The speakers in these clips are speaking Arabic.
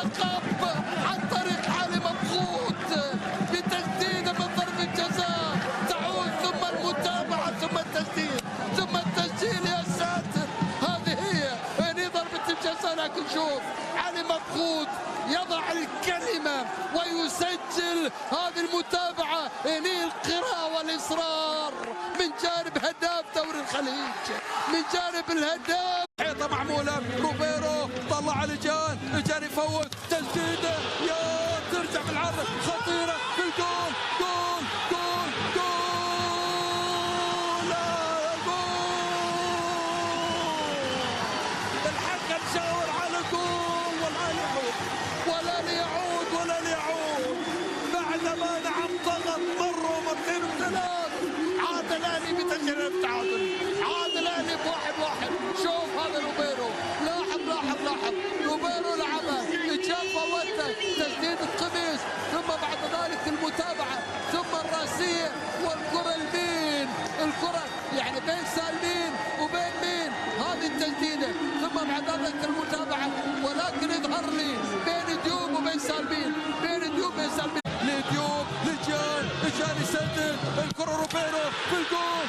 اللقب عن طريق علي مبخوت بتسديده من ضربة جزاء تعود ثم المتابعة ثم التسديد ثم التسجيل. يا ساتر هذه هي هذه ضربة الجزاء. لكن شوف علي مبخوت يضع الكلمة ويسجل هذه المتابعة. هني القراءة والإصرار من جانب هداف دوري الخليج، من جانب الهداف. حيطة معمولة روبيرو طلع لجان يفوت تسديده يا ترجع بالعرض خطيرة في الجول. جول جول جول جول. الحكم شاور على جول ولا ليعود بعدما نعم ضغط مرة ومرتين وثلاث. عاد الاهلي بتسجيل التعادل، عاد الاهلي ب1-1. شوف هذا روبيرو لاحظ روبيرو لعبها جاب فوته تسديد القميص ثم بعد ذلك المتابعة ثم الراسية والكرة لمين؟ الكرة يعني بين سالمين وبين مين؟ هذه التسديدة ثم بعد ذلك المتابعة ولكن يظهر لي بين ديوب وبين سالمين لديوب لجان يسدد الكرة روبيرو في الجول.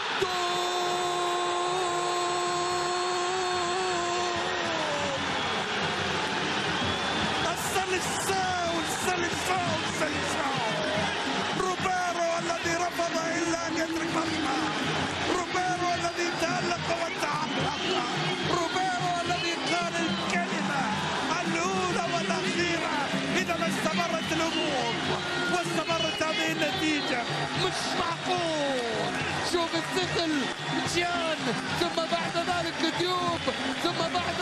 السلساو روبيرو الذي رفض إلا أن يترك بصمة، روبيرو الذي تألق وتعلق، روبيرو الذي قال الكلمة الأولى والأخيرة إذا ما استمرت الأمور واستمرت هذه النتيجة. مش معقول. شوف الثقل جان ثم بعد ذلك ديوب ثم بعد